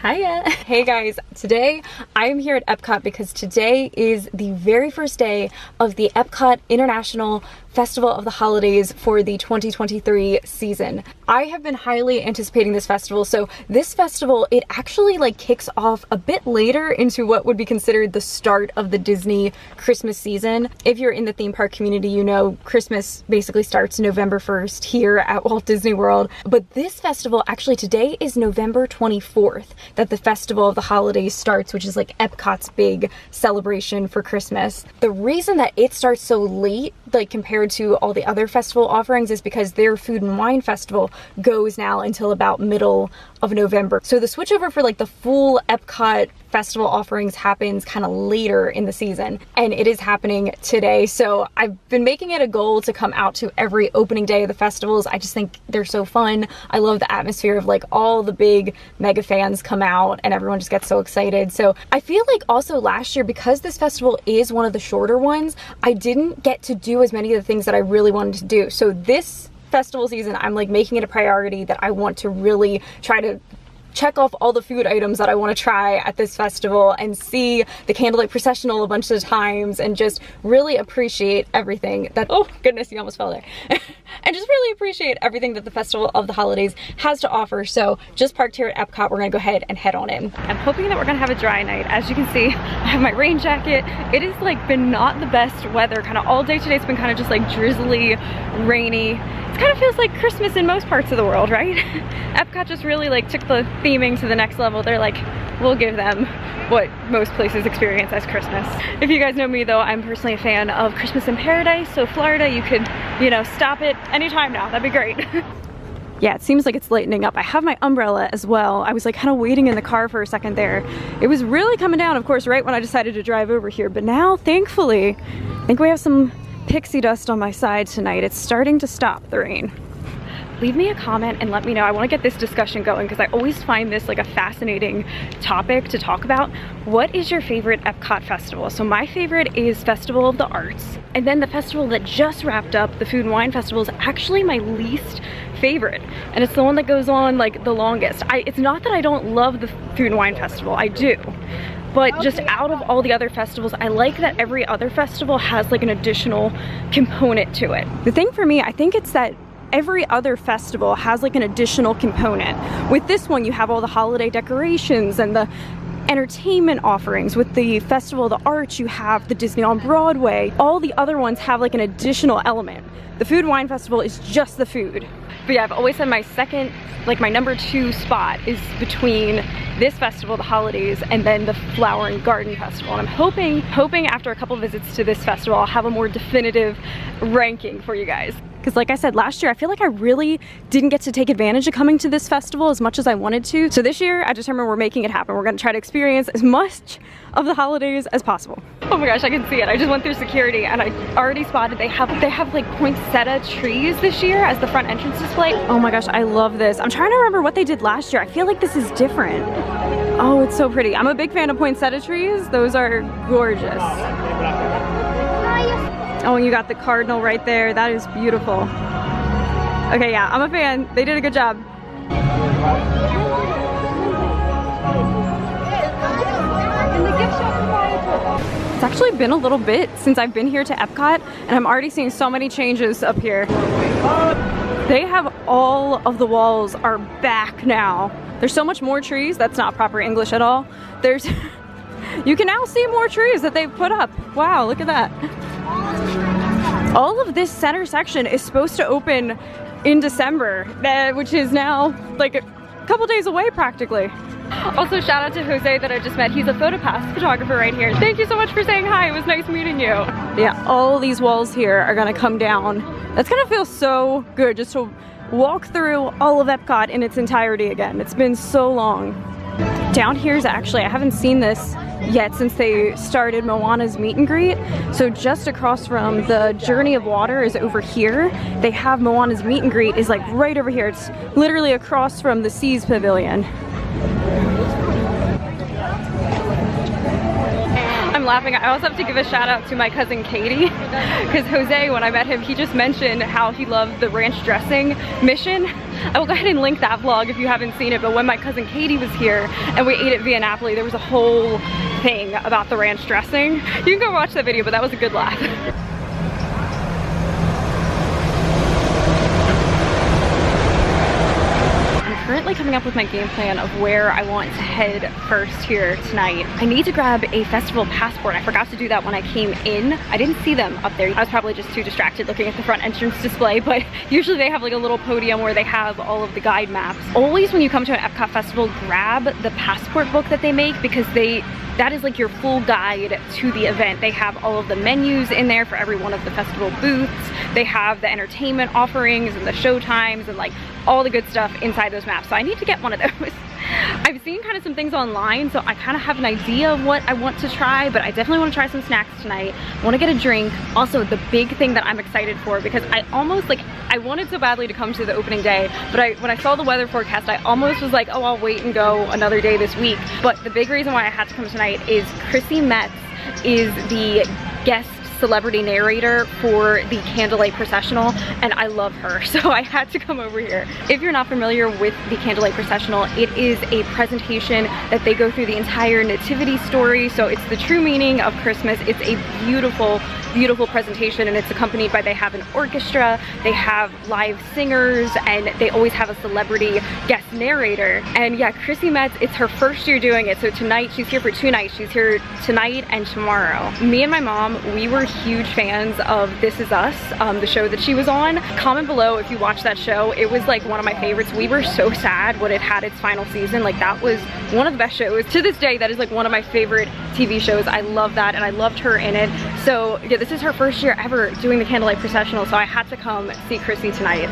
Hiya! Hey guys, today I'm here at Epcot because today is the very first day of the Epcot International Festival of the Holidays for the 2023 season. I have been highly anticipating this festival. So this festival, it actually kicks off a bit later into what would be considered the start of the Disney Christmas season. If you're in the theme park community, you know Christmas basically starts November 1st here at Walt Disney World. But this festival, actually today is November 24th that the Festival of the Holidays starts, which is Epcot's big celebration for Christmas. The reason that it starts so late, compared to all the other festival offerings, is because their food and wine festival goes now until about middle of November. So the switchover for the full Epcot festival offerings happens kind of later in the season, and it is happening today. So I've been making it a goal to come out to every opening day of the festivals. I just think they're so fun. I love the atmosphere of all the big mega fans come out and everyone just gets so excited. So I feel also last year, because this festival is one of the shorter ones, I didn't get to do as many of the things that I really wanted to do. So this festival season, I'm making it a priority that I want to really try to check off all the food items that I want to try at this festival and see the Candlelight Processional a bunch of times and just really appreciate everything that, oh goodness, you almost fell there. And just really appreciate everything that the Festival of the Holidays has to offer. So just parked here at Epcot, we're gonna go ahead and head on in. I'm hoping that we're gonna have a dry night. As you can see, I have my rain jacket. It has been not the best weather kind of all day today. It's been kind of just drizzly, rainy. It kind of feels like Christmas in most parts of the world, right? Epcot just really took the theming to the next level. They're we'll give them what most places experience as Christmas. If you guys know me though, I'm personally a fan of Christmas in Paradise. So Florida, you could, stop it anytime now. That'd be great. Yeah, it seems like it's lightening up. I have my umbrella as well. I was kind of waiting in the car for a second there. It was really coming down, of course, right when I decided to drive over here. But now, thankfully, I think we have some pixie dust on my side tonight. It's starting to stop the rain. Leave me a comment and let me know. I want to get this discussion going because I always find this a fascinating topic to talk about. What is your favorite Epcot festival? So my favorite is Festival of the Arts. And then the festival that just wrapped up, the Food and Wine Festival, is actually my least favorite. And it's the one that goes on the longest. It's not that I don't love the Food and Wine Festival, I do. But just out of all the other festivals, I like that every other festival has an additional component to it. The thing for me, I think it's that every other festival has an additional component. With this one, you have all the holiday decorations and the entertainment offerings. With the Festival of the Arts, you have the Disney on Broadway. All the other ones have an additional element. The Food and Wine Festival is just the food. But yeah, I've always said my second, my number 2 spot is between this Festival of the Holidays and then the Flower and Garden Festival. And I'm hoping after a couple visits to this festival, I'll have a more definitive ranking for you guys. Because like I said, last year, I feel I really didn't get to take advantage of coming to this festival as much as I wanted to. So this year, I determined we're making it happen. We're gonna try to experience as much of the holidays as possible. Oh my gosh, I can see it. I just went through security and I already spotted they have poinsettia trees this year as the front entrance display. Oh my gosh, I love this. I'm trying to remember what they did last year. I feel this is different. Oh, it's so pretty. I'm a big fan of poinsettia trees. Those are gorgeous. Oh, and you got the cardinal right there. That is beautiful. Okay, yeah, I'm a fan. They did a good job. It's actually been a little bit since I've been here to Epcot, and I'm already seeing so many changes up here. They have all of the walls are back now. There's so much more trees. That's not proper English at all. You can now see more trees that they've put up. Wow, look at that. All of this center section is supposed to open in December, which is now a couple days away practically. Also, shout out to Jose that I just met. He's a PhotoPass photographer right here. Thank you so much for saying hi. It was nice meeting you. Yeah, all these walls here are gonna come down. That's gonna feel so good just to walk through all of Epcot in its entirety again. It's been so long. Down here is actually, I haven't seen this yet since they started Moana's meet and greet. So just across from the Journey of Water is over here. They have Moana's meet and greet is right over here. It's literally across from the Seas Pavilion. I'm I'm laughing. I also have to give a shout out to my cousin Katie, because Jose, when I met him, he just mentioned how he loved the ranch dressing mission. I will go ahead and link that vlog if you haven't seen it, but when my cousin Katie was here and we ate at Via Napoli, there was a whole thing about the ranch dressing. You can go watch that video, but that was a good laugh. Currently coming up with my game plan of where I want to head first here tonight. I need to grab a festival passport. I forgot to do that when I came in. I didn't see them up there. I was probably just too distracted looking at the front entrance display, but usually they have like a little podium where they have all of the guide maps. Always when you come to an Epcot festival, grab the passport book that they make, because that is like your full guide to the event. They have all of the menus in there for every one of the festival booths. They have the entertainment offerings and the show times and like all the good stuff inside those maps. So I need to get one of those. I've seen kind of some things online, so I kind of have an idea of what I want to try, but I definitely want to try some snacks tonight. I want to get a drink. Also, the big thing that I'm excited for, because I wanted so badly to come to the opening day, but when I saw the weather forecast, I almost was like, oh, I'll wait and go another day this week. But the big reason why I had to come tonight is Chrissy Metz is the guest celebrity narrator for the Candlelight Processional, and I love her, so I had to come over here. If you're not familiar with the Candlelight Processional, it is a presentation that they go through the entire nativity story, so it's the true meaning of Christmas. It's a beautiful, beautiful presentation, and it's accompanied by, they have an orchestra, they have live singers, and they always have a celebrity guest narrator. And yeah, Chrissy Metz, it's her first year doing it, so tonight, she's here for 2 nights. She's here tonight and tomorrow. Me and my mom, we were huge fans of This Is Us, the show that she was on. Comment below if you watched that show. It was like one of my favorites. We were so sad when it had its final season. Like, that was one of the best shows. To this day, that is like one of my favorite TV shows. I love that, and I loved her in it. So yeah, this is her first year ever doing the Candlelight Processional, so I had to come see Chrissy tonight.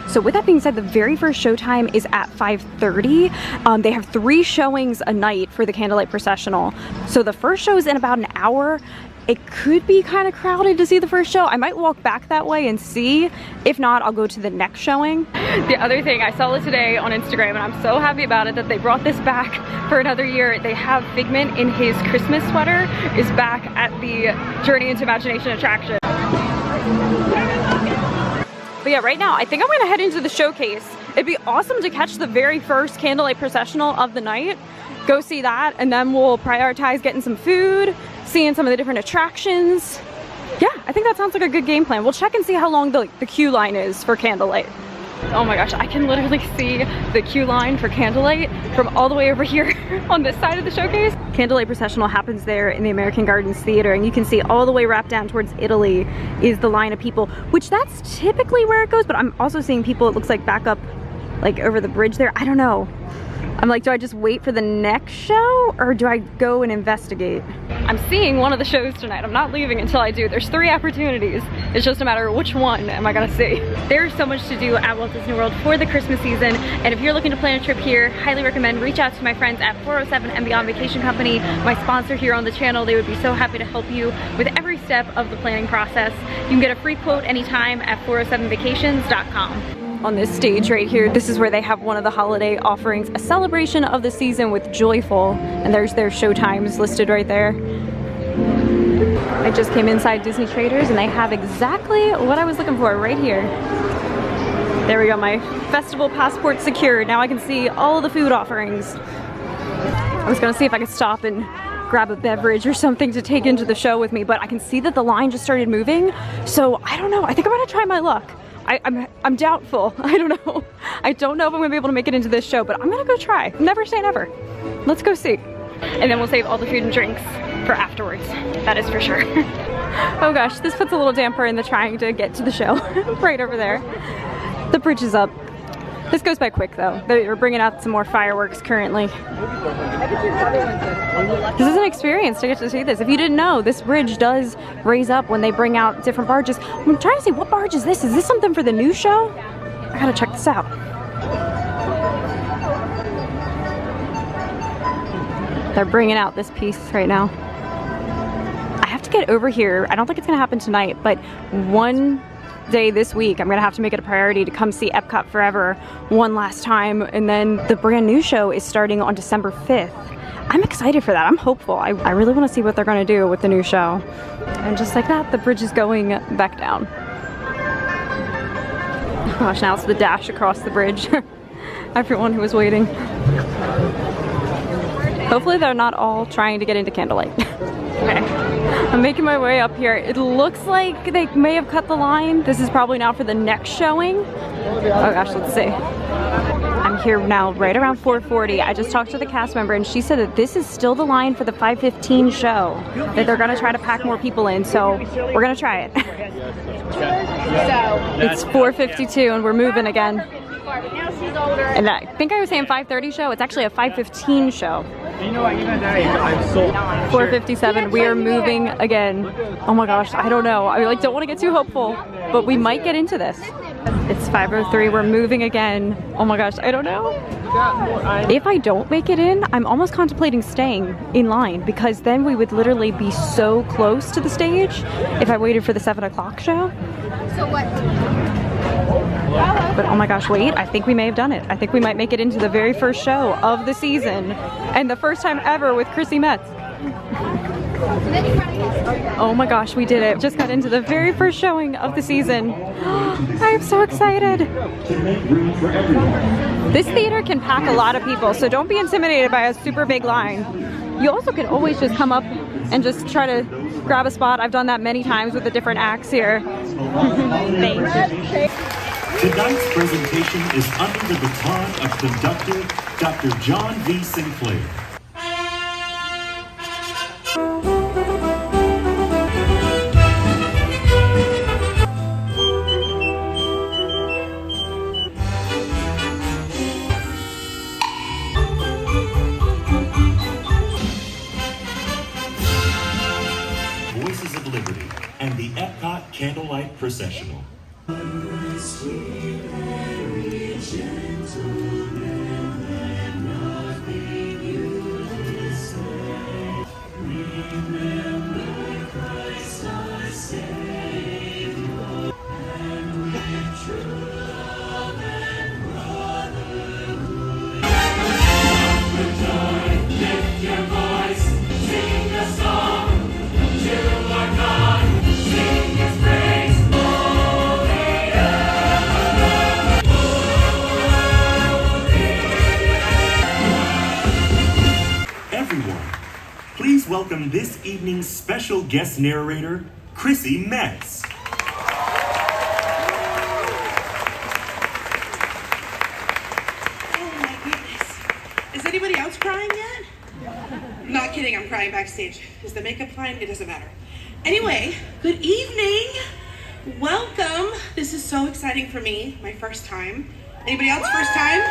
So with that being said, the very first showtime is at 5:30. They have 3 showings a night for the Candlelight Processional. So the first show is in about an hour. It could be kind of crowded to see the first show. I might walk back that way and see. If not, I'll go to the next showing. The other thing, I saw it today on Instagram, and I'm so happy about it that they brought this back for another year. They have Figment in his Christmas sweater is back at the Journey into Imagination attraction. But yeah, right now, I think I'm gonna head into the showcase. It'd be awesome to catch the very first Candlelight Processional of the night. Go see that, and then we'll prioritize getting some food, seeing some of the different attractions. Yeah, I think that sounds like a good game plan. We'll check and see how long the queue line is for Candlelight. Oh my gosh, I can literally see the queue line for Candlelight from all the way over here on this side of the showcase. Candlelight Processional happens there in the American Gardens Theater, and you can see all the way wrapped down towards Italy is the line of people, which that's typically where it goes, but I'm also seeing people, it looks like, back up like over the bridge there. I don't know. I'm like, do I just wait for the next show, or do I go and investigate? I'm seeing one of the shows tonight. I'm not leaving until I do. There's 3 opportunities. It's just a matter of which one am I gonna see. There's so much to do at Walt Disney World for the Christmas season, and if you're looking to plan a trip here, highly recommend reach out to my friends at 407 and Beyond Vacation Company, my sponsor here on the channel. They would be so happy to help you with every step of the planning process. You can get a free quote anytime at 407vacations.com. On this stage right here, this is where they have one of the holiday offerings, a celebration of the season with Joyful, and there's their show times listed right there. I just came inside Disney Traders, and they have exactly what I was looking for right here. There we go, my festival passport secured. Now I can see all the food offerings. I was gonna see if I could stop and grab a beverage or something to take into the show with me, but I can see that the line just started moving, so I don't know. I think I'm gonna try my luck. I'm doubtful. I don't know. I don't know if I'm gonna be able to make it into this show, but I'm gonna go try. Never say never. Let's go see. And then we'll save all the food and drinks for afterwards. That is for sure. Oh gosh, this puts a little damper in the trying to get to the show. Right over there. The bridge is up. This goes by quick though. They're bringing out some more fireworks currently. This is an experience to get to see this. If you didn't know, this bridge does raise up when they bring out different barges. I'm trying to see, what barge is this? Is this something for the new show? I gotta check this out. They're bringing out this piece right now. I have to get over here. I don't think it's gonna happen tonight, but one day this week, I'm gonna have to make it a priority to come see Epcot Forever one last time, and then the brand new show is starting on December 5th. I'm excited for that. I'm hopeful. I really want to see what they're going to do with the new show. And just like that, the bridge is going back down. Oh gosh, now it's the dash across the bridge. Everyone who was waiting. Hopefully they're not all trying to get into Candlelight. Okay, I'm making my way up here. It looks like they may have cut the line. This is probably now for the next showing. Oh gosh, let's see. I'm here now right around 4:40. I just talked to the cast member and she said that this is still the line for the 5:15 show. That they're gonna try to pack more people in, so we're gonna try it. It's 4:52 and we're moving again. And I think I was saying 5:30 show. It's actually a 5:15 show. 4:57. We are moving again. Oh my gosh, I don't know. I don't want to get too hopeful, but we might get into this. It's 5:03. We're moving again. Oh my gosh, I don't know. If I don't make it in, I'm almost contemplating staying in line because then we would literally be so close to the stage if I waited for the 7 o'clock show. So what? But oh my gosh, wait, I think we may have done it. I think we might make it into the very first show of the season and the first time ever with Chrissy Metz. Oh my gosh, we did it. Just got into the very first showing of the season. I am so excited. This theater can pack a lot of people, so don't be intimidated by a super big line. You also can always just come up and just try to grab a spot. I've done that many times with the different acts here. Thanks. Tonight's presentation is under the baton of conductor Dr. John V. Sinclair. Voices of Liberty and the Epcot Candlelight Processional. Please welcome this evening's special guest narrator, Chrissy Metz. Oh my goodness. Is anybody else crying yet? Not kidding, I'm crying backstage. Is the makeup fine? It doesn't matter. Anyway, good evening. Welcome. This is so exciting for me. My first time. Anybody else first time?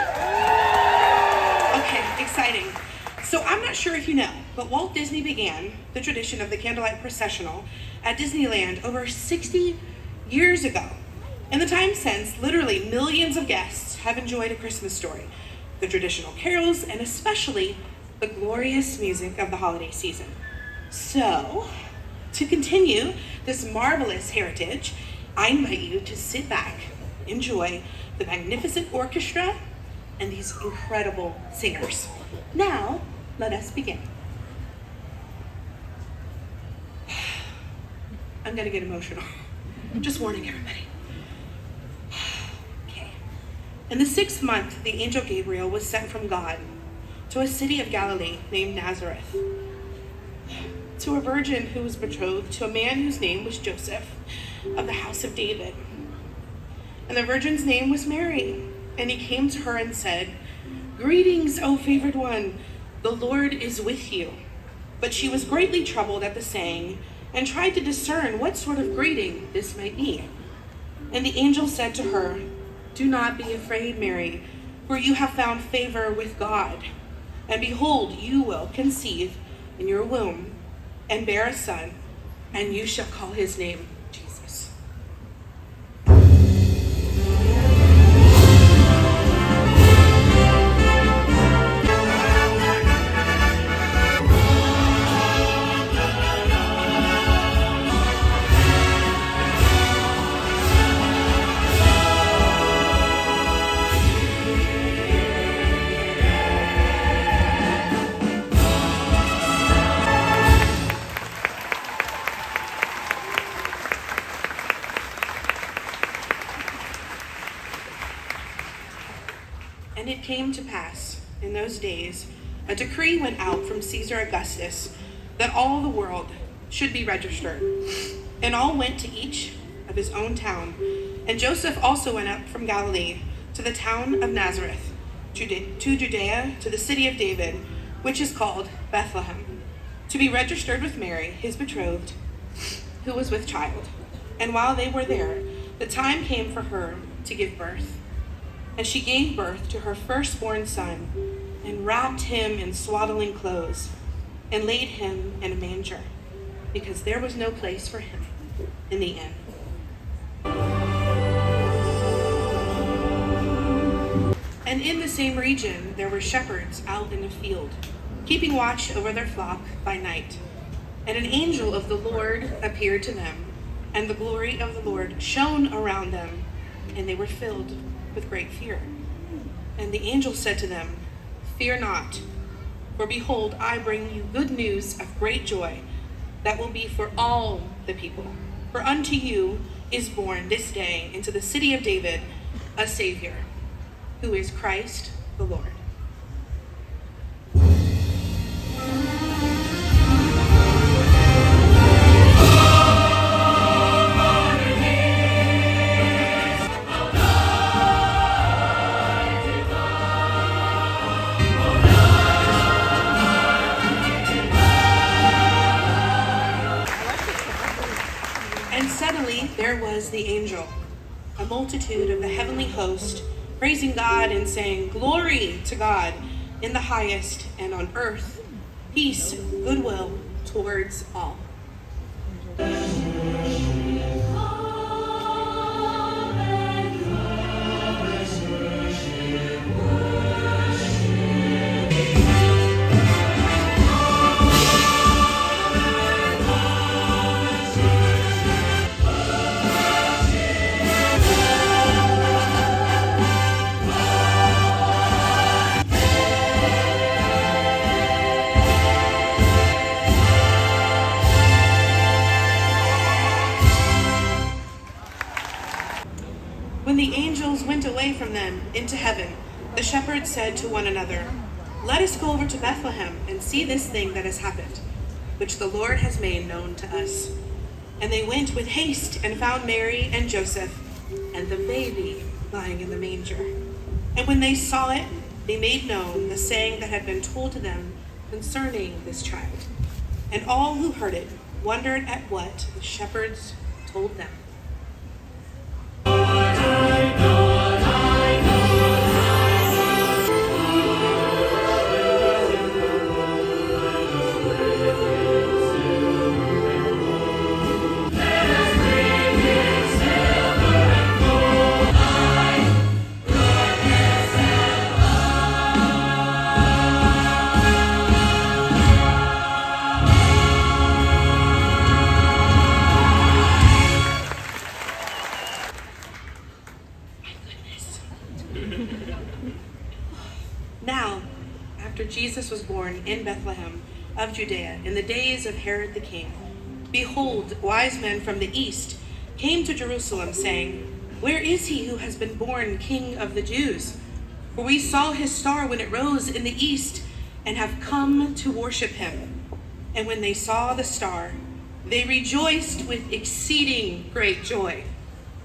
Okay, exciting. So I'm not sure if you know, but Walt Disney began the tradition of the Candlelight Processional at Disneyland over 60 years ago. In the time since, literally millions of guests have enjoyed A Christmas Story, the traditional carols, and especially the glorious music of the holiday season. So, to continue this marvelous heritage, I invite you to sit back, enjoy the magnificent orchestra, and these incredible singers. Now, let us begin. I'm gonna get emotional. I'm just warning everybody. Okay. In the 6th month, the angel Gabriel was sent from God to a city of Galilee named Nazareth, to a virgin who was betrothed to a man whose name was Joseph, of the house of David. And the virgin's name was Mary. And he came to her and said, "Greetings, O favored one, the Lord is with you." But she was greatly troubled at the saying, and tried to discern what sort of greeting this might be. And the angel said to her, "Do not be afraid, Mary, for you have found favor with God. And behold, you will conceive in your womb, and bear a son, and you shall call his name Jesus." came to pass in those days, a decree went out from Caesar Augustus that all the world should be registered. And all went to each of his own town. And Joseph also went up from Galilee to the town of Nazareth, to Judea, to the city of David, which is called Bethlehem, to be registered with Mary, his betrothed, who was with child. And while they were there, the time came for her to give birth. And she gave birth to her firstborn son, and wrapped him in swaddling clothes, and laid him in a manger, because there was no place for him in the inn. And in the same region there were shepherds out in the field, keeping watch over their flock by night. And an angel of the Lord appeared to them, and the glory of the Lord shone around them, and they were filled with great fear. And the angel said to them, "Fear not, for behold, I bring you good news of great joy that will be for all the people. For unto you is born this day into the city of David a Savior, who is Christ the Lord." And suddenly there was the angel, a multitude of the heavenly host, praising God and saying, "Glory to God in the highest, and on earth peace, goodwill towards all." When the angels went away from them into heaven, the shepherds said to one another, "Let us go over to Bethlehem and see this thing that has happened, which the Lord has made known to us." And they went with haste and found Mary and Joseph and the baby lying in the manger. And when they saw it, they made known the saying that had been told to them concerning this child. And all who heard it wondered at what the shepherds told them. Now, after Jesus was born in Bethlehem of Judea in the days of Herod the king, behold, wise men from the east came to Jerusalem, saying, "Where is he who has been born King of the Jews? For we saw his star when it rose in the east, and have come to worship him." And when they saw the star, they rejoiced with exceeding great joy.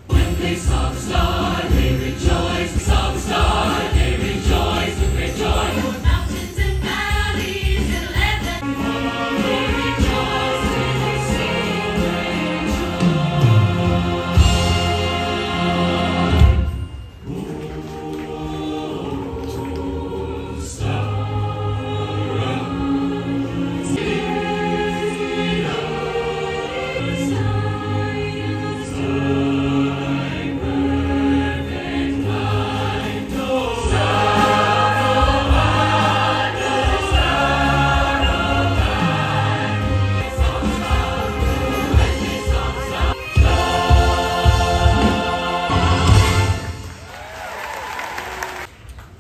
When they saw the star, they rejoiced. Saw the star, they rejoiced with great joy. Mountains and valleys and land that they rejoiced with exceeding great joy. Star,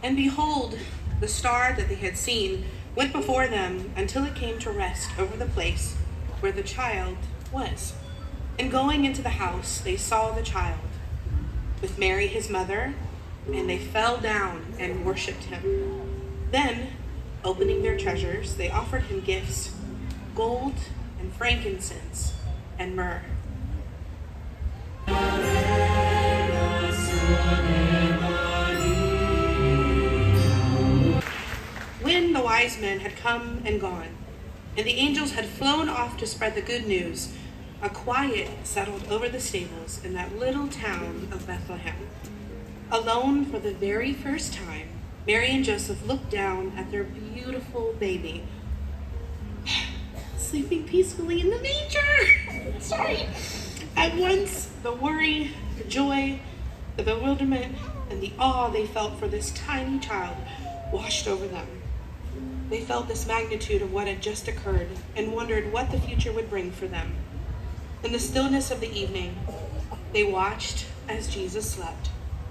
And behold, the star that they had seen went before them until it came to rest over the place where the child was. And going into the house, they saw the child with Mary his mother, and they fell down and worshipped him. Then, opening their treasures, they offered him gifts, gold and frankincense and myrrh. When the wise men had come and gone, and the angels had flown off to spread the good news, a quiet settled over the stables in that little town of Bethlehem. Alone for the very first time, Mary and Joseph looked down at their beautiful baby, sleeping peacefully in the manger. Sorry. At once, the worry, the joy, the bewilderment, and the awe they felt for this tiny child washed over them. They felt this magnitude of what had just occurred and wondered what the future would bring for them. In the stillness of the evening, they watched as Jesus slept,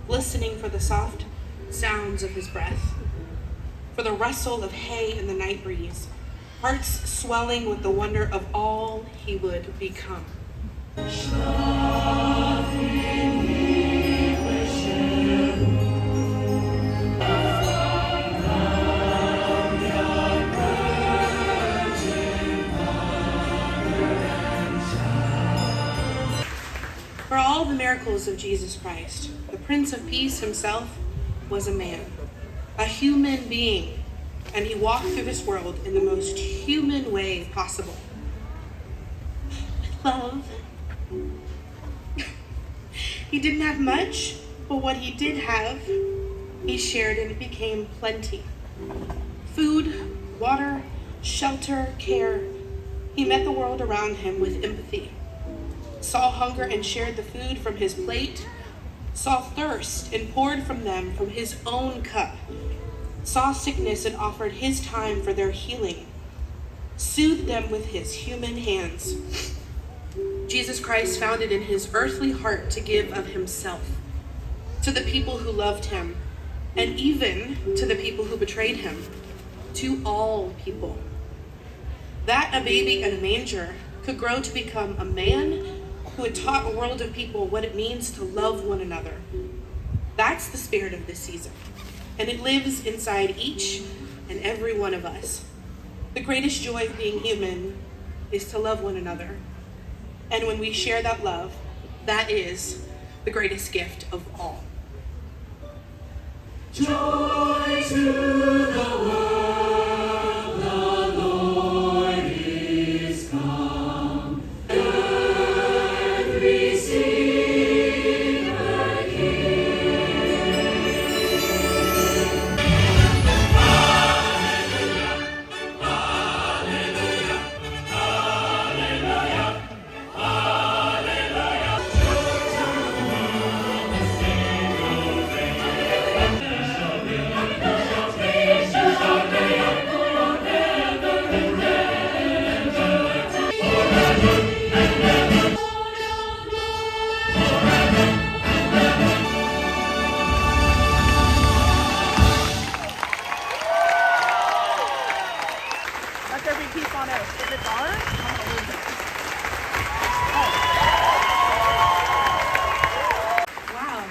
listening for the soft sounds of his breath, for the rustle of hay in the night breeze, hearts swelling with the wonder of all he would become. For all the miracles of Jesus Christ, the Prince of Peace himself was a man, a human being, and he walked through this world in the most human way possible. With love. He didn't have much, but what he did have, he shared, and it became plenty. Food, water, shelter, care. He met the world around him with empathy, saw hunger and shared the food from his plate, saw thirst and poured from them from his own cup, saw sickness and offered his time for their healing, soothed them with his human hands. Jesus Christ found it in his earthly heart to give of himself to the people who loved him, and even to the people who betrayed him, to all people. That a baby in a manger could grow to become a man who had taught a world of people what it means to love one another. That's the spirit of this season, and it lives inside each and every one of us. The greatest joy of being human is to love one another. And when we share that love, that is the greatest gift of all. Joy to the world, the Lord is come. Earth receive her King. Hallelujah, hallelujah, hallelujah, Let there be peace on earth. If it's ours, I'm gonna lose it. Wow.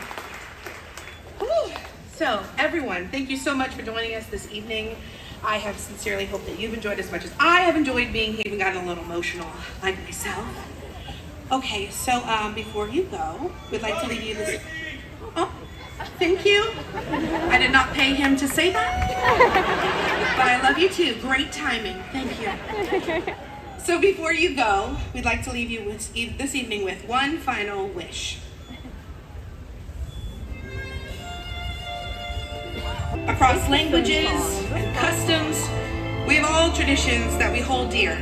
Whew. So, everyone, thank you so much for joining us this evening. I have sincerely hoped that you've enjoyed as much as I have enjoyed being here. Even gotten a little emotional, like myself. Okay, so before you go, we'd like to leave you this. Oh, thank you. I did not pay him to say that, but I love you too. Great timing. Thank you. So before you go, we'd like to leave you with, this evening with one final wish. Across languages and customs, we have all traditions that we hold dear.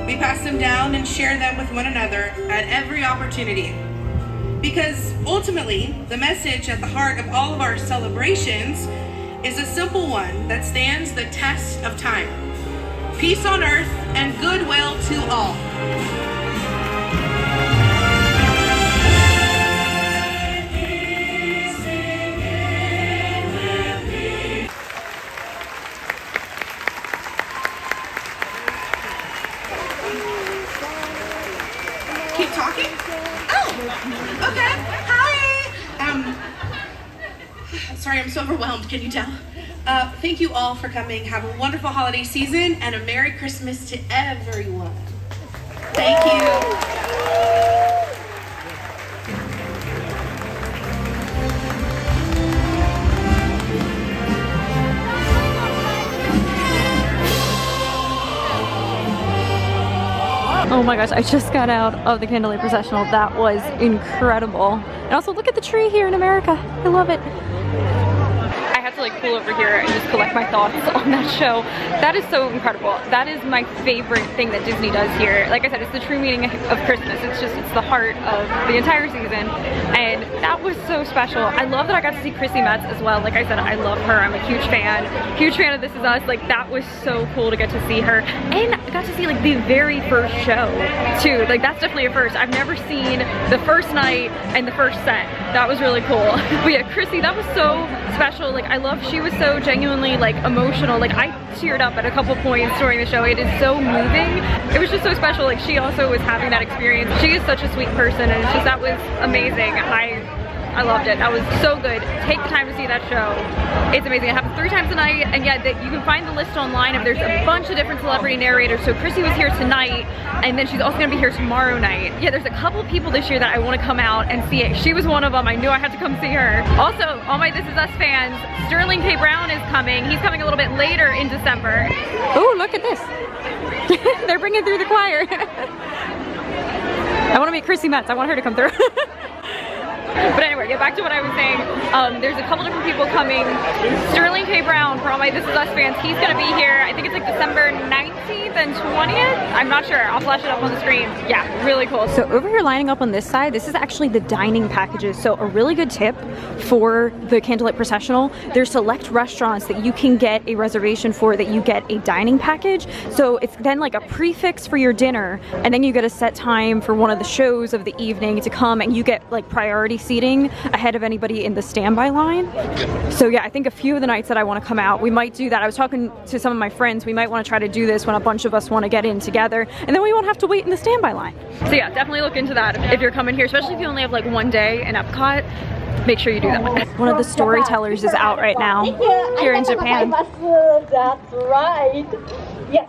We pass them down and share them with one another at every opportunity. Because ultimately, the message at the heart of all of our celebrations is a simple one that stands the test of time. Peace on earth and goodwill to all. Keep talking? Oh, okay. Hi. Sorry, I'm so overwhelmed. Can you tell? Thank you all for coming. Have a wonderful holiday season and a Merry Christmas to everyone. Thank you. Oh my gosh, I just got out of the Candlelight Processional. That was incredible. And also look at the tree here in America. I love it. I have to like pull over here and just collect my thoughts on that show. That is so incredible. That is my favorite thing that Disney does here. Like I said, it's the true meaning of Christmas. It's the heart of the entire season. And that was so special. I love that I got to see Chrissy Metz as well. Like I said, I love her. I'm a huge fan of This Is Us. Like that was so cool to get to see her. And I got to see like the very first show too. Like that's definitely a first. I've never seen the first night and the first set. That was really cool. But yeah, Chrissy, that was so special. Like I love, she was so genuinely like emotional. Like I teared up at a couple points during the show. It is so moving. It was just so special. Like she also was having that experience. She is such a sweet person, and it's just, that was amazing. I loved it. That was so good. Take the time to see that show. It's amazing. It happens 3 times a night, and yeah, you can find the list online. There's a bunch of different celebrity narrators. So Chrissy was here tonight, and then she's also gonna be here tomorrow night. Yeah, there's a couple people this year that I want to come out and see it. She was one of them. I knew I had to come see her. Also, all my This Is Us fans, Sterling K. Brown is coming. He's coming a little bit later in December. Oh, look at this. They're bringing through the choir. I want to meet Chrissy Metz. I want her to come through. But anyway, get back to what I was saying. There's a couple different people coming. Sterling K. Brown, for all my This Is Us fans, he's gonna be here. I think it's like December 19th and 20th. I'm not sure. I'll flash it up on the screen. Yeah, really cool. So over here lining up on this side, this is actually the dining packages. So a really good tip for the Candlelight Processional, there's select restaurants that you can get a reservation for that you get a dining package. So it's then like a prefix for your dinner, and then you get a set time for one of the shows of the evening to come, and you get like priority seating ahead of anybody in the standby line. So yeah, I think a few of the nights that I want to come out, we might do that. I was talking to some of my friends, we might want to try to do this when a bunch of us want to get in together, and then we won't have to wait in the standby line. So yeah, definitely look into that if you're coming here, especially if you only have like one day in Epcot. Make sure you do that. One of the storytellers is out right now here in Japan. That's right. Yes.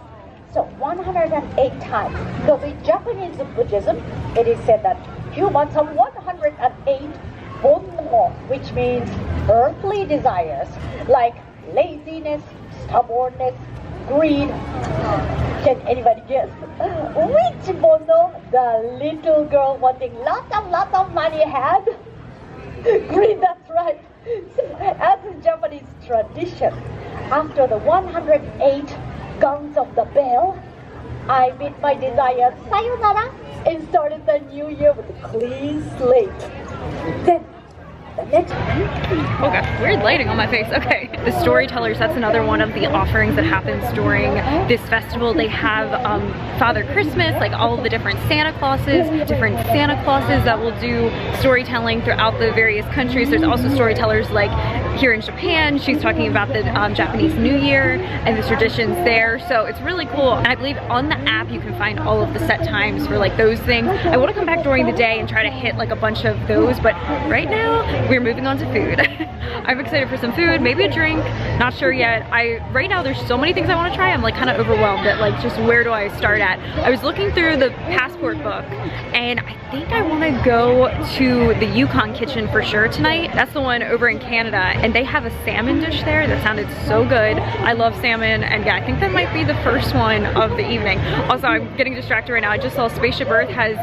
So 108 times. So the Japanese Buddhism, it is said that humans have 108 bonmo, which means earthly desires like laziness, stubbornness, greed. Can anybody guess which bono the little girl wanting lots of money had? Greed, that's right. So, as is Japanese tradition, after the 108 gongs of the bell, I made my desire sayonara and started the new year with a clean slate. Then the next oh gosh, weird lighting on my face. Okay. The storytellers, that's another one of the offerings that happens during this festival. They have Father Christmas, like all of the different Santa Clauses that will do storytelling throughout the various countries. There's also storytellers like here in Japan. She's talking about the Japanese New Year and the traditions there. So it's really cool. And I believe on the app you can find all of the set times for like those things. I want to come back during the day and try to hit like a bunch of those, but right now we're moving on to food. I'm excited for some food, maybe a drink, not sure yet. Right now there's so many things I want to try. I'm like kind of overwhelmed at like just where do I start at. I was looking through the passport book and I think I want to go to the Yukon Kitchen for sure tonight. That's the one over in Canada, and they have a salmon dish there that sounded so good. I love salmon, and yeah, I think that might be the first one of the evening. Also, I'm getting distracted right now. I just saw Spaceship Earth has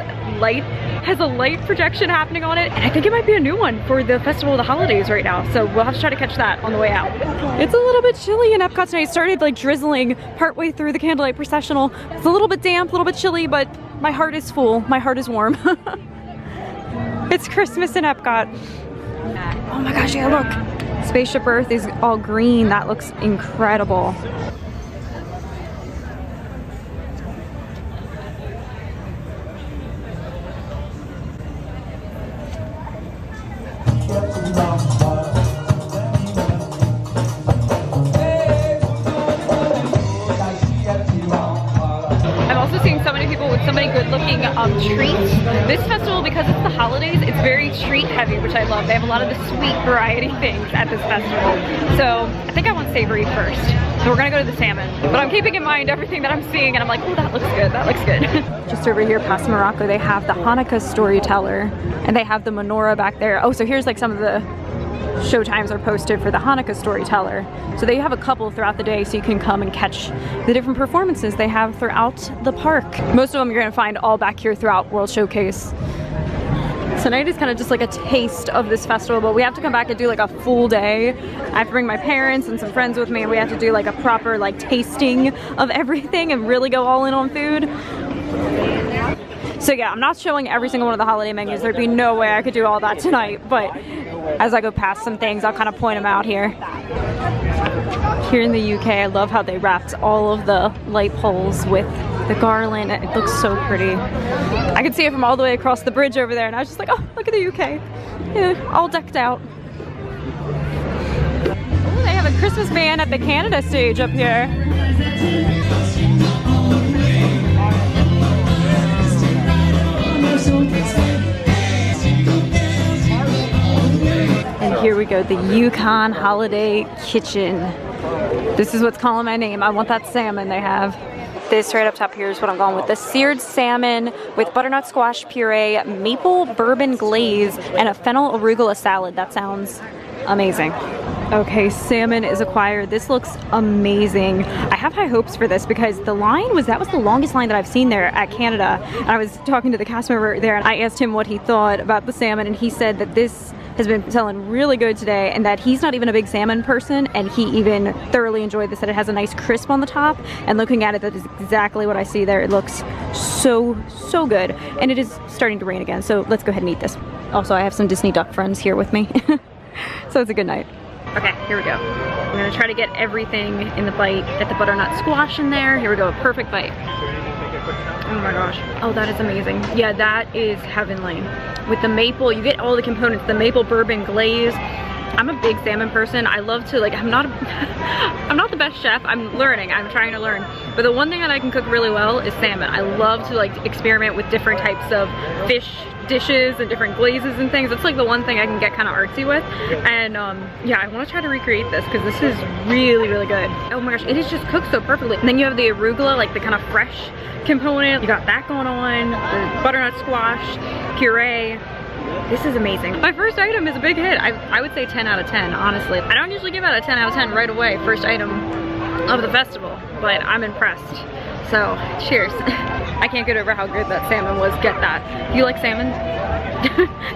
a light projection happening on it, and I think it might be a new one for the Festival of the Holidays right now. So we'll have to try to catch that on the way out. It's a little bit chilly in Epcot tonight. It started like drizzling partway through the Candlelight Processional. It's a little bit damp, a little bit chilly, but my heart is full. My heart is warm. It's Christmas in Epcot. Oh my gosh, yeah, look. Spaceship Earth is all green. That looks incredible. so many people with so many good looking treats. This festival, because it's the holidays, it's very treat heavy, which I love. They have a lot of the sweet variety things at this festival. So I think I want savory first. So we're gonna go to the salmon. But I'm keeping in mind everything that I'm seeing and I'm like, oh, that looks good, that looks good. Just over here past Morocco, they have the Hanukkah storyteller and they have the menorah back there. Oh, so here's like some of the show times are posted for the Hanukkah storyteller. So they have a couple throughout the day so you can come and catch the different performances they have throughout the park. Most of them you're gonna find all back here throughout World Showcase. Tonight is kind of just like a taste of this festival, but we have to come back and do like a full day. I have to bring my parents and some friends with me and we have to do like a proper like tasting of everything and really go all in on food. So yeah, I'm not showing every single one of the holiday menus. There'd be no way I could do all that tonight, but as I go past some things, I'll kind of point them out here. Here in the UK, I love how they wrapped all of the light poles with the garland. It looks so pretty. I could see it from all the way across the bridge over there and I was just like, oh, look at the UK. Yeah, all decked out. Ooh, they have a Christmas band at the Canada stage up here. And here we go, the Yukon Holiday Kitchen. This is what's calling my name. I want that salmon they have. This right up top here is what I'm going with. The seared salmon with butternut squash puree, maple bourbon glaze, and a fennel arugula salad. That sounds amazing. Okay, salmon is acquired. This looks amazing. I have high hopes for this because the line was, that was the longest line that I've seen there at Canada. And I was talking to the cast member there and I asked him what he thought about the salmon and he said that this has been selling really good today and that he's not even a big salmon person and he even thoroughly enjoyed this, that it has a nice crisp on the top, and looking at it, that is exactly what I see there. It looks so good, and it is starting to rain again, so let's go ahead and eat this. Also, I have some Disney duck friends here with me, so it's a good night. Okay, here we go. I'm gonna try to get everything in the bite. Get the butternut squash in there. Here we go, a perfect bite. Oh my gosh. Oh, that is amazing. Yeah, that is heavenly. With the maple, you get all the components. The maple bourbon glaze. I'm a big salmon person. I love to, like, I'm not the best chef. I'm learning. I'm trying to learn. But the one thing that I can cook really well is salmon. I love to, like, experiment with different types of fish dishes and different glazes and things. It's like the one thing I can get kind of artsy with. And yeah, I want to try to recreate this because this is really good. Oh my gosh, it is just cooked so perfectly. And then you have the arugula, like the kind of fresh component. You got that going on, the butternut squash, puree. This is amazing. My first item is a big hit. I would say 10 out of 10, honestly. I don't usually give out a 10 out of 10 right away, first item of the festival, but I'm impressed. So, cheers. I can't get over how good that salmon was. Get that. Do you like salmon?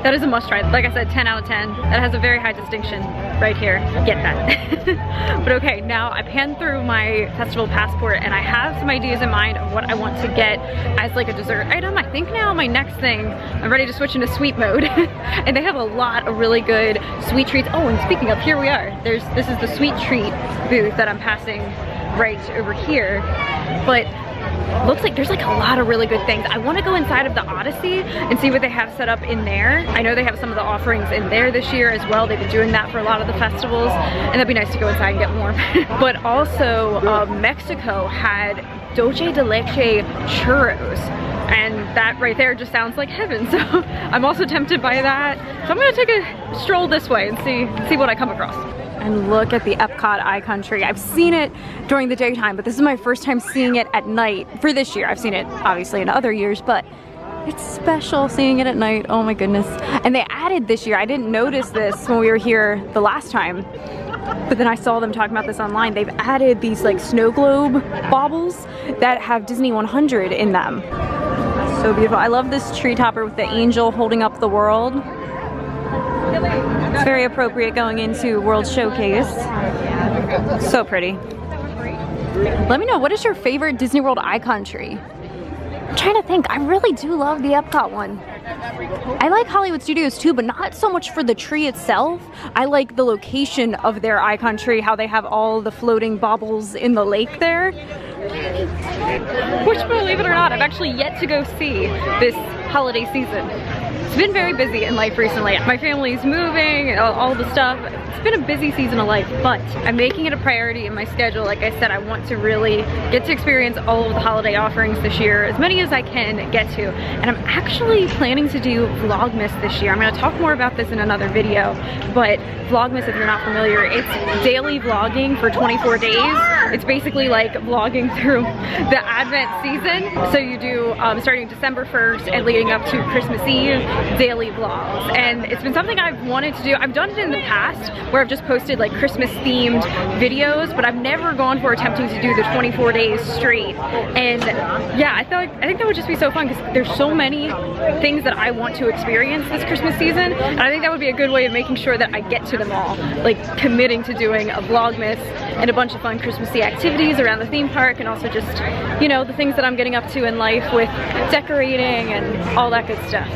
That is a must try. Like I said, 10 out of 10. That has a very high distinction right here. Get that. But okay, now I panned through my festival passport and I have some ideas in mind of what I want to get as like a dessert item. I think now my next thing, I'm ready to switch into sweet mode. And they have a lot of really good sweet treats. Oh, and speaking of, here we are. This is the sweet treat booth that I'm passing right over here. But looks like there's like a lot of really good things. I want to go inside of the Odyssey and see what they have set up in there. I know they have some of the offerings in there this year as well. They've been doing that for a lot of the festivals, and that'd be nice to go inside and get warm. But also Mexico had dulce de leche churros, and that right there just sounds like heaven. So I'm also tempted by that. So I'm gonna take a stroll this way and see what I come across. And look at the Epcot iCountry. I've seen it during the daytime, but this is my first time seeing it at night for this year. I've seen it obviously in other years, but it's special seeing it at night. Oh my goodness. And they added this year, I didn't notice this when we were here the last time, but then I saw them talking about this online. They've added these like snow globe baubles that have Disney 100 in them. So beautiful. I love this tree topper with the angel holding up the world. It's very appropriate going into World Showcase. So pretty. Let me know, what is your favorite Disney World iCountry? I'm trying to think. I really do love the Epcot one. I like Hollywood Studios too, but not so much for the tree itself. I like the location of their iCountry, how they have all the floating baubles in the lake there. Which, believe it or not, I've actually yet to go see this holiday season. It's been very busy in life recently. My family's moving and all the stuff. It's been a busy season of life, but I'm making it a priority in my schedule. Like I said, I want to really get to experience all of the holiday offerings this year, as many as I can get to. And I'm actually planning to do Vlogmas this year. I'm gonna talk more about this in another video, but Vlogmas, if you're not familiar, it's daily vlogging for 24 days. It's basically like vlogging through the Advent season. So you do, starting December 1st and leading up to Christmas Eve, daily vlogs. And it's been something I've wanted to do. I've done it in the past where I've just posted like Christmas themed videos, but I've never gone for attempting to do the 24 days straight. And yeah, I think that would just be so fun because there's so many things that I want to experience this Christmas season. And I think that would be a good way of making sure that I get to them all. Like committing to doing a Vlogmas and a bunch of fun Christmassy activities around the theme park, and also just, you know, the things that I'm getting up to in life with decorating and all that good stuff.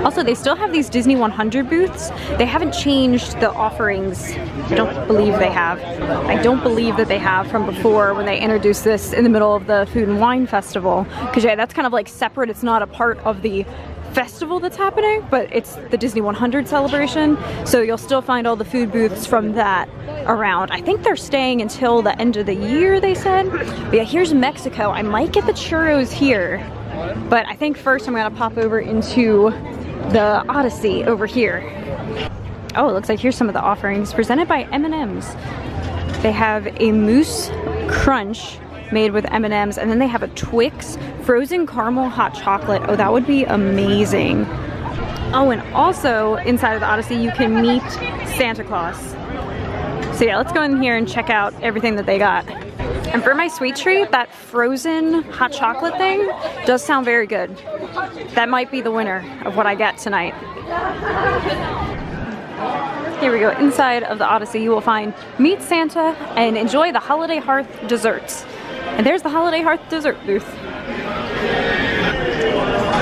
Also, they still have these Disney 100 booths. They haven't changed the offerings. I don't believe they have. I don't believe that they have from before when they introduced this in the middle of the Food and Wine Festival. Because yeah, that's kind of like separate. It's not a part of the festival that's happening, but it's the Disney 100 celebration. So you'll still find all the food booths from that around. I think they're staying until the end of the year, they said. But yeah, here's Mexico. I might get the churros here, but I think first I'm gonna pop over into the Odyssey over here. Oh, it looks like here's some of the offerings presented by M&M's. They have a mousse crunch made with M&M's, and then they have a Twix frozen caramel hot chocolate. Oh, that would be amazing. Oh, and also inside of the Odyssey you can meet Santa Claus. So yeah, let's go in here and check out everything that they got. And for my sweet treat, that frozen hot chocolate thing does sound very good. That might be the winner of what I get tonight. Here we go. Inside of the Odyssey, you will find Meet Santa and enjoy the Holiday Hearth desserts. And there's the Holiday Hearth dessert booth.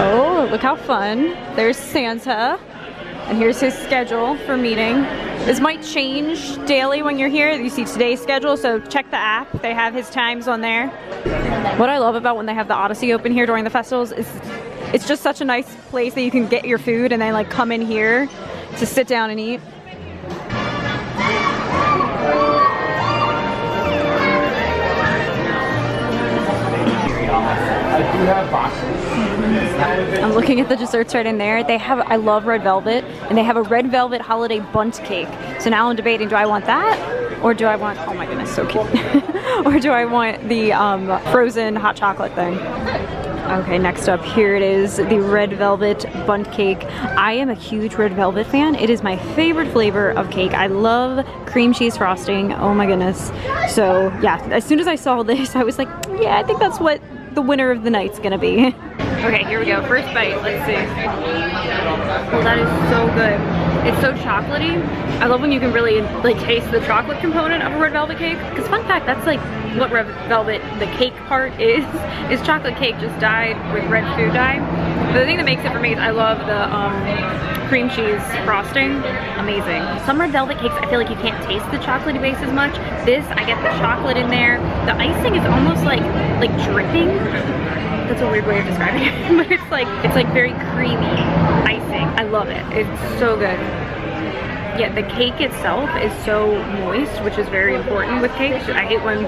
Oh, look how fun. There's Santa. And here's his schedule for meeting. This might change daily when you're here. You see today's schedule, so check the app. They have his times on there. What I love about when they have the Odyssey open here during the festivals is it's just such a nice place that you can get your food and then like come in here to sit down and eat. I do have boxes. I'm looking at the desserts right in there. They have, I love red velvet, and they have a red velvet holiday bundt cake. So now I'm debating, do I want that? Or do I want, oh my goodness, so cute. Or do I want the frozen hot chocolate thing? Okay, next up, here it is, the red velvet bundt cake. I am a huge red velvet fan. It is my favorite flavor of cake. I love cream cheese frosting. Oh my goodness. So yeah, as soon as I saw this, I was like, yeah, I think that's what the winner of the night's gonna be. Okay, here we go. First bite. Let's see. Oh, that is so good. It's so chocolatey. I love when you can really like taste the chocolate component of a red velvet cake. Because fun fact, that's like what red velvet, the cake part is chocolate cake just dyed with red food dye. But the thing that makes it for me is I love the cream cheese frosting. Amazing. Some red velvet cakes, I feel like you can't taste the chocolatey base as much. This, I get the chocolate in there. The icing is almost like dripping. That's a weird way of describing it, but it's like very creamy icing. I love it. It's so good. Yeah, the cake itself is so moist, which is very important with cakes. I hate when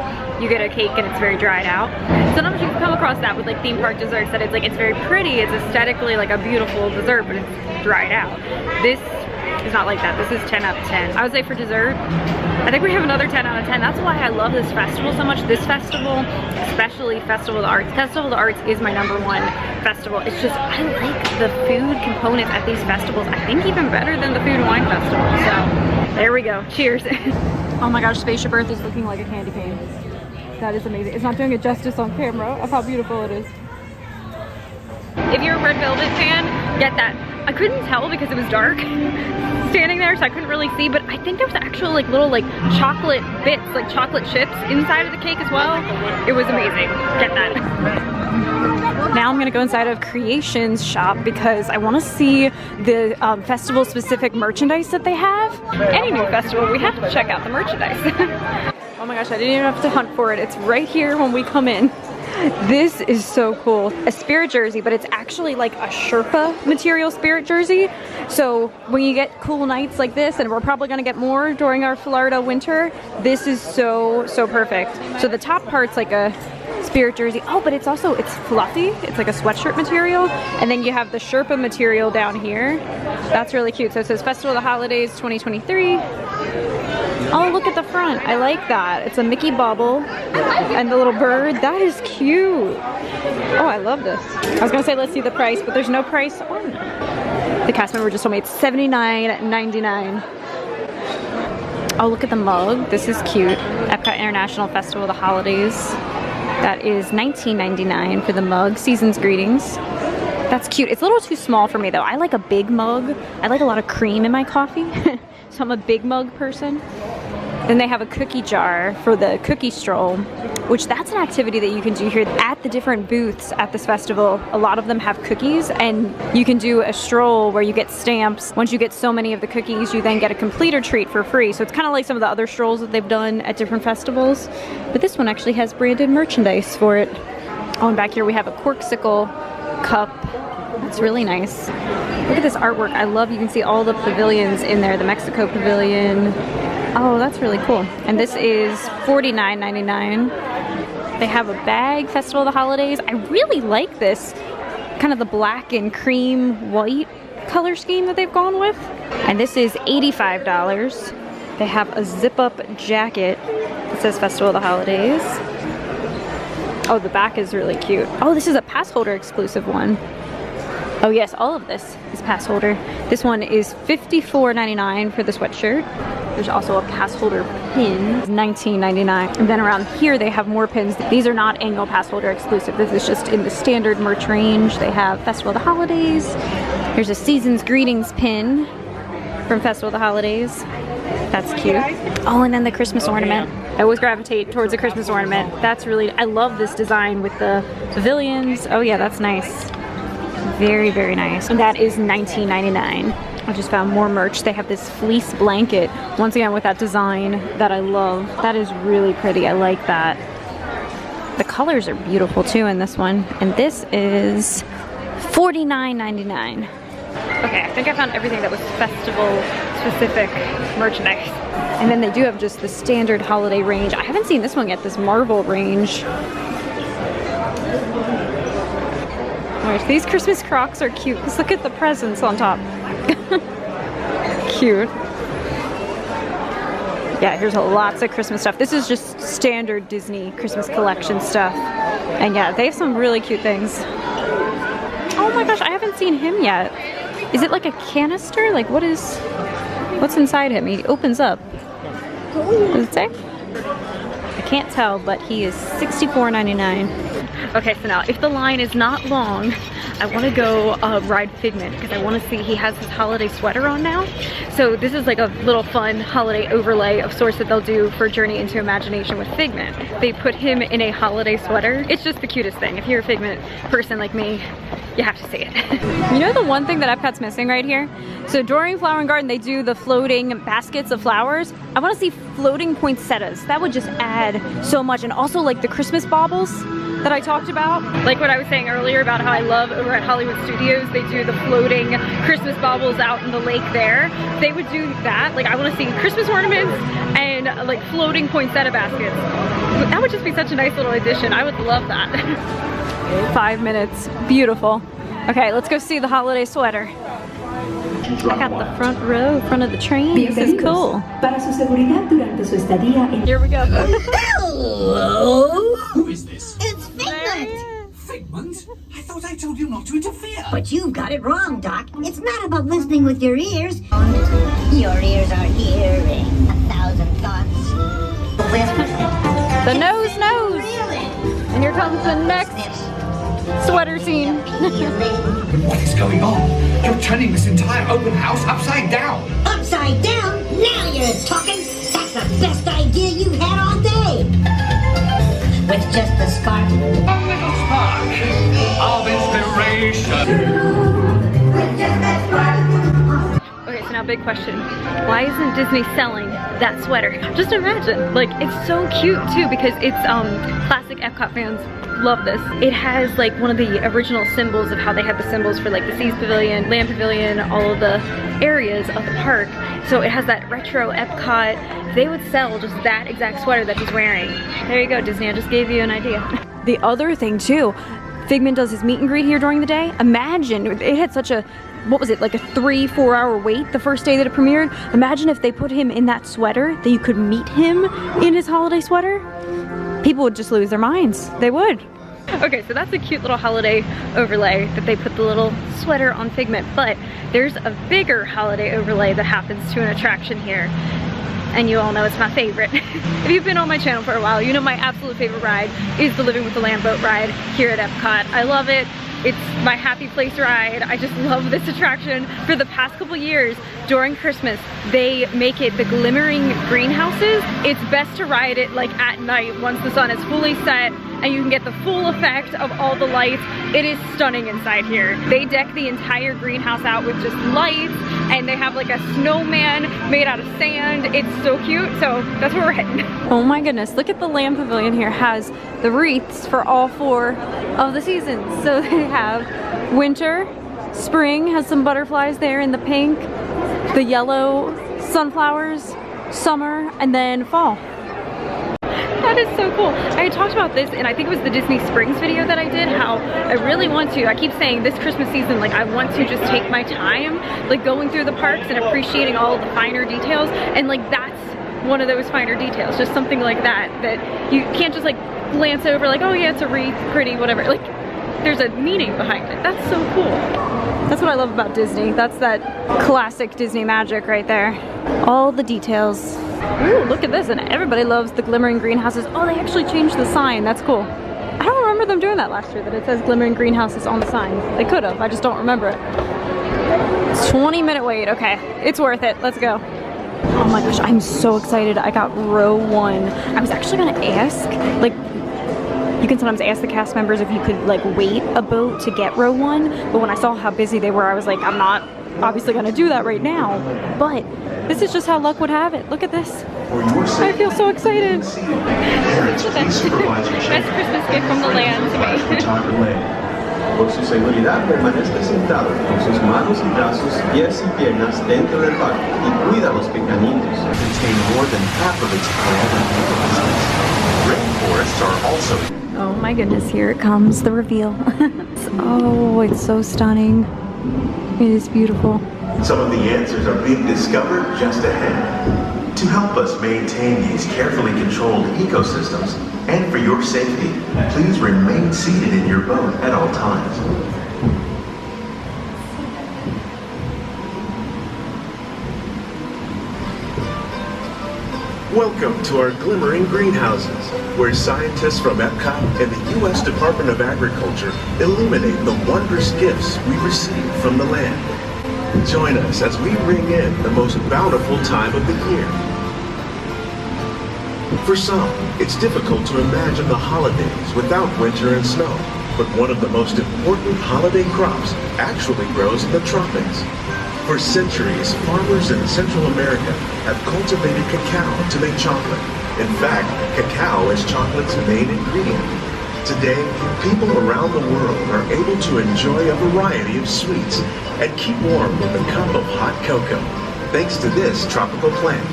you get a cake and it's very dried out. Sometimes you can come across that with like theme park desserts, that it's very pretty, it's aesthetically like a beautiful dessert, but it's dried out. This is not like that. This is 10 out of 10. I would say for dessert, I think we have another 10 out of 10. That's why I love this festival so much. This festival, especially Festival of the Arts. Festival of the Arts is my #1 festival. It's just, I like the food components at these festivals. I think even better than the Food and Wine Festival. So, there we go. Cheers. Oh my gosh, Spaceship Earth is looking like a candy cane. That is amazing. It's not doing it justice on camera of how beautiful it is. If you're a Red Velvet fan, get that. I couldn't tell because it was dark standing there, so I couldn't really see, but I think there was actual like little like chocolate bits, like chocolate chips inside of the cake as well. It was amazing. Get that. Now I'm gonna go inside of Creations shop because I want to see the festival specific merchandise that they have. Any new festival, we have to check out the merchandise. Oh my gosh, I didn't even have to hunt for it. It's right here when we come in. This is so cool. A spirit jersey, but it's actually like a Sherpa material spirit jersey. So when you get cool nights like this, and we're probably gonna get more during our Florida winter, this is so perfect. So the top part's like a spirit jersey. Oh, but it's fluffy. It's like a sweatshirt material. And then you have the Sherpa material down here. That's really cute. So it says Festival of the Holidays 2023. Oh, look at the front. I like that. It's a Mickey bobble and the little bird. That is cute. Oh, I love this. I was gonna say let's see the price, but there's no price on it. The cast member just told me it's $79.99. Oh, look at the mug. This is cute. Epcot International Festival of the Holidays. That is $19.99 for the mug. Season's greetings. That's cute. It's a little too small for me though. I like a big mug. I like a lot of cream in my coffee. So I'm a big mug person. Then they have a cookie jar for the cookie stroll, which that's an activity that you can do here at the different booths at this festival. A lot of them have cookies, and you can do a stroll where you get stamps. Once you get so many of the cookies, you then get a completer treat for free. So it's kind of like some of the other strolls that they've done at different festivals. But this one actually has branded merchandise for it. Oh, and back here we have a corksicle cup. It's really nice. Look at this artwork. I love, you can see all the pavilions in there. The Mexico pavilion. Oh, that's really cool. And this is $49.99. They have a bag, Festival of the Holidays. I really like this, kind of the black and cream white color scheme that they've gone with. And this is $85. They have a zip-up jacket that says Festival of the Holidays. Oh, the back is really cute. Oh, this is a pass holder exclusive one. Oh yes, all of this is pass holder. This one is $54.99 for the sweatshirt. There's also a pass holder pin, $19.99. And then around here they have more pins. These are not annual pass holder exclusive. This is just in the standard merch range. They have Festival of the Holidays. Here's a Season's Greetings pin from Festival of the Holidays. That's cute. Oh, and then the Christmas ornament. I always gravitate towards a Christmas ornament. That's really, I love this design with the pavilions. Oh yeah, that's nice. Very, very nice. And that is $19.99. I just found more merch. They have this fleece blanket, once again with that design that I love. That is really pretty. I like that. The colors are beautiful too in this one. And this is $49.99. Okay, I think I found everything that was festival specific merchandise. And then they do have just the standard holiday range. I haven't seen this one yet, this Marvel range. These Christmas Crocs are cute. Just look at the presents on top. Cute. Yeah, here's lots of Christmas stuff. This is just standard Disney Christmas collection stuff. And yeah, they have some really cute things. Oh my gosh, I haven't seen him yet. Is it like a canister? Like what's inside him? He opens up. Does it say? I can't tell, but he is $64.99. Okay, so now if the line is not long, I want to go ride Figment because I want to see, he has his holiday sweater on now. So this is like a little fun holiday overlay of sorts that they'll do for Journey into Imagination with Figment. They put him in a holiday sweater. It's just the cutest thing. If you're a Figment person like me, you have to see it. You know the one thing that Epcot's missing right here? So during Flower and Garden, they do the floating baskets of flowers. I want to see floating poinsettias. That would just add so much. And also like the Christmas baubles that I talked about. Like what I was saying earlier about how I love over at Hollywood Studios, they do the floating Christmas baubles out in the lake there. They would do that. Like I want to see Christmas ornaments and like floating poinsettia baskets. That would just be such a nice little addition. I would love that. 5 minutes. Beautiful. Okay, let's go see the holiday sweater. I got the front row, front of the train. This is cool. Para su seguridad durante su estadía en... Here we go. Hello? Who is this? It's Figment! Figment? I thought I told you not to interfere. But you've got it wrong, Doc. It's not about listening with your ears. Your ears are hearing 1,000 thoughts. The nose. And here comes the next sweater scene. What is going on? You're turning this entire open house upside down. Upside down? Now you're talking. That's the best idea you've had all day. With just a spark. A little spark of inspiration. Okay, so now now big question. Why isn't Disney selling that sweater? Just imagine, like it's so cute too because it's classic Epcot fans love this. It has like one of the original symbols of how they had the symbols for like the Seas Pavilion, Land Pavilion, all of the areas of the park. So it has that retro Epcot. They would sell just that exact sweater that he's wearing. There you go, Disney, I just gave you an idea. The other thing too, Figment does his meet and greet here during the day. Imagine, it had such a, what was it, like a 3-4 hour wait the first day that it premiered. Imagine if they put him in that sweater, that you could meet him in his holiday sweater. People would just lose their minds. They would. Okay, so that's a cute little holiday overlay that they put the little sweater on Figment, but there's a bigger holiday overlay that happens to an attraction here. And you all know it's my favorite. If you've been on my channel for a while, you know my absolute favorite ride is the Living with the Land boat ride here at Epcot. I love it. It's my happy place ride. I just love this attraction. For the past couple years, during Christmas, they make it the glimmering greenhouses. It's best to ride it like at night once the sun is fully set and you can get the full effect of all the lights. It is stunning inside here. They deck the entire greenhouse out with just lights and they have like a snowman made out of sand. It's so cute, so that's where we're heading. Oh my goodness, look at the Land Pavilion here. Has the wreaths for all 4 of the seasons. So they have winter, spring has some butterflies there in the pink, the yellow sunflowers, summer, and then fall. That is so cool. I had talked about this and I think it was the Disney Springs video that I did, how I really want to, I keep saying this Christmas season, like I want to just take my time, like going through the parks and appreciating all of the finer details, and like that's one of those finer details, just something like that, that you can't just like glance over like, oh yeah, it's a wreath, pretty, whatever. Like there's a meaning behind it. That's so cool. That's what I love about Disney. That's that classic Disney magic right there. All the details. Ooh, look at this, and everybody loves the glimmering greenhouses. Oh, they actually changed the sign. That's cool. I don't remember them doing that last year, that it says glimmering greenhouses on the sign. They could have, I just don't remember it. It's 20-minute wait, okay. It's worth it, let's go. Oh my gosh, I'm so excited. I got row 1. I was actually gonna ask, like, you can sometimes ask the cast members if you could like wait a boat to get row 1, but when I saw how busy they were, I was like, I'm not obviously gonna do that right now, but this is just how luck would have it. Look at this. I feel so excited. Best Christmas gift from the land to me. Por su seguridad, permanezca sentado con sus manos y brazos, pies y piernas dentro del barco y cuida los pequeñitos. Contain more than half of its rainforests are also. Oh my goodness, here it comes, the reveal. Oh, it's so stunning. It is beautiful. Some of the answers are being discovered just ahead. To help us maintain these carefully controlled ecosystems, and for your safety, please remain seated in your boat at all times. Welcome to our glimmering greenhouses, where scientists from Epcot and the U.S. Department of Agriculture illuminate the wondrous gifts we receive from the land. Join us as we ring in the most bountiful time of the year. For some, it's difficult to imagine the holidays without winter and snow, but one of the most important holiday crops actually grows in the tropics. For centuries, farmers in Central America have cultivated cacao to make chocolate. In fact, cacao is chocolate's main ingredient. Today, people around the world are able to enjoy a variety of sweets and keep warm with a cup of hot cocoa, thanks to this tropical plant.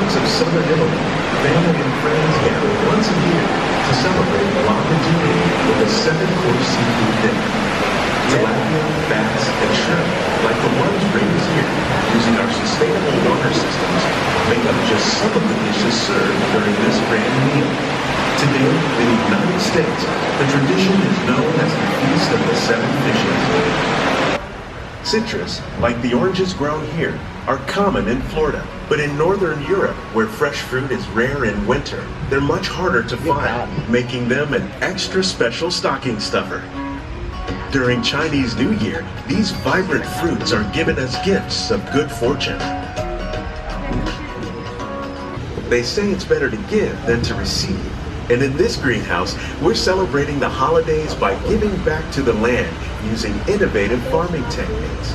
Of southern Italy, family and friends gather once a year to celebrate Jubilee with a 7-course seafood dinner. Tilapia, bass, and shrimp, like the ones raised here, using our sustainable water systems, make up just some of the dishes served during this grand meal. Today, in the United States, the tradition is known as the Feast of the Seven Fishes. Citrus, like the oranges grown here, are common in Florida, but in Northern Europe, where fresh fruit is rare in winter, they're much harder to find, making them an extra special stocking stuffer. During Chinese New Year, these vibrant fruits are given as gifts of good fortune. They say it's better to give than to receive. And in this greenhouse, we're celebrating the holidays by giving back to the land using innovative farming techniques.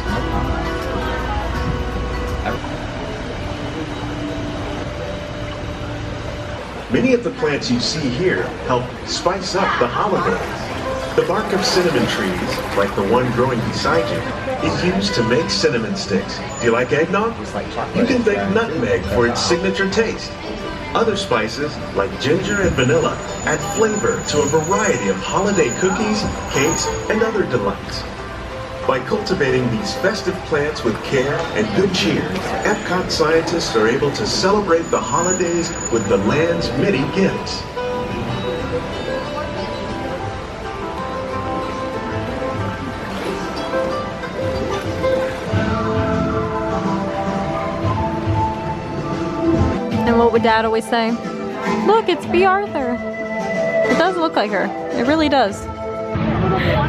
Many of the plants you see here help spice up the holidays. The bark of cinnamon trees, like the one growing beside you, is used to make cinnamon sticks. Do you like eggnog? You can thank nutmeg for its signature taste. Other spices, like ginger and vanilla, add flavor to a variety of holiday cookies, cakes, and other delights. By cultivating these festive plants with care and good cheer, Epcot scientists are able to celebrate the holidays with the land's many gifts. And what would Dad always say? Look, it's B. Arthur. It does look like her. It really does.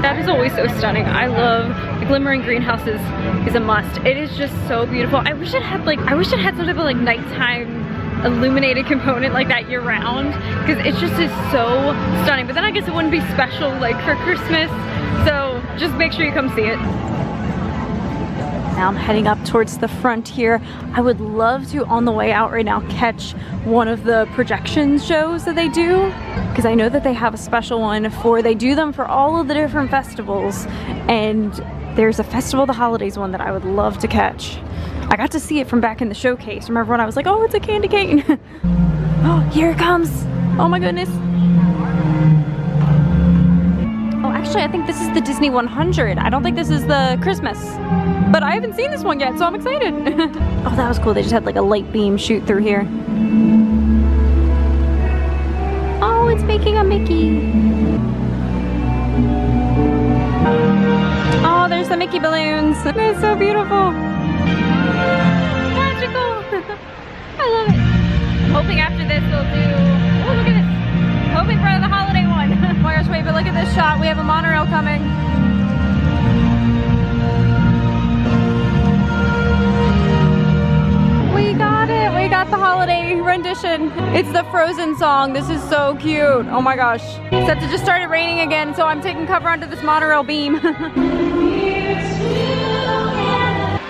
That is always so stunning. I love the glimmering greenhouses is a must. It is just so beautiful. I wish it had some type of like nighttime illuminated component like that year round, because it just is so stunning. But then I guess it wouldn't be special like for Christmas. So just make sure you come see it. Now I'm heading up towards the front here. I would love to, on the way out right now, catch one of the projection shows that they do, because I know that they have a special one they do them for all of the different festivals, and there's a Festival of the Holidays one that I would love to catch. I got to see it from back in the showcase. Remember when I was like, oh, it's a candy cane? Oh, here it comes. Oh my goodness. Actually, I think this is the Disney 100. I don't think this is the Christmas. But I haven't seen this one yet, so I'm excited. Oh, that was cool. They just had like a light beam shoot through here. Oh, it's making a Mickey. Oh, there's the Mickey balloons. It's so beautiful. Magical. I love it. I'm hoping after this they'll do... Oh, look at this. Hoping for the holiday one. Oh my gosh, wait, but look at this shot. We have a monorail coming. We got it. We got the holiday rendition. It's the Frozen song. This is so cute. Oh my gosh. Except it just started raining again, so I'm taking cover under this monorail beam.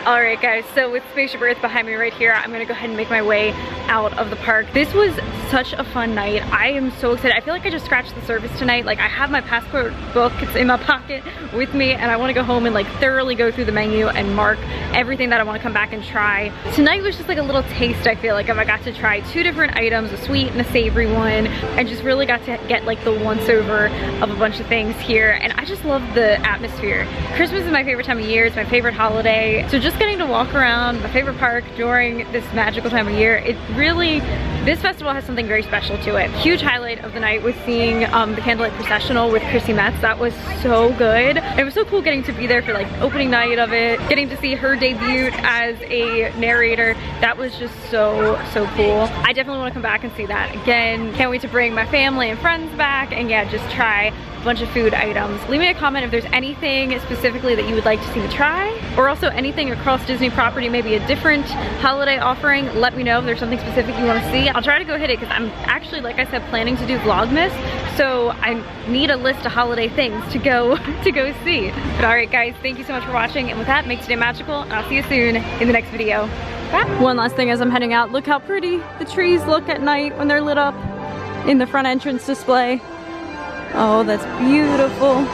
Alright guys, so with Spaceship Earth behind me right here, I'm gonna go ahead and make my way out of the park. This was such a fun night. I am so excited. I feel like I just scratched the surface tonight. Like, I have my passport book, it's in my pocket with me, and I want to go home and like thoroughly go through the menu and mark everything that I want to come back and try. Tonight was just like a little taste, I feel like, of I got to try two different items, a sweet and a savory one, and just really got to get like the once over of a bunch of things here. And I just love the atmosphere. Christmas is my favorite time of year. It's my favorite holiday. So just getting to walk around my favorite park during this magical time of year, it really, this festival has something very special to it. Huge highlight of the night was seeing the Candlelight Processional with Chrissy Metz. That was so good. It was so cool getting to be there for like opening night of it, getting to see her debut as a narrator. That was just so cool. I definitely want to come back and see that again. Can't wait to bring my family and friends back and yeah, just try a bunch of food items. Leave me a comment if there's anything specifically that you would like to see me try, or also anything across Disney property, maybe a different holiday offering. Let me know if there's something specific you want to see. I'll try to go hit it because I'm actually, like I said, planning to do Vlogmas, so I need a list of holiday things to go see. But alright guys, thank you so much for watching, and with that, make today magical, and I'll see you soon in the next video. Bye. One last thing as I'm heading out, look how pretty the trees look at night when they're lit up in the front entrance display. Oh, that's beautiful.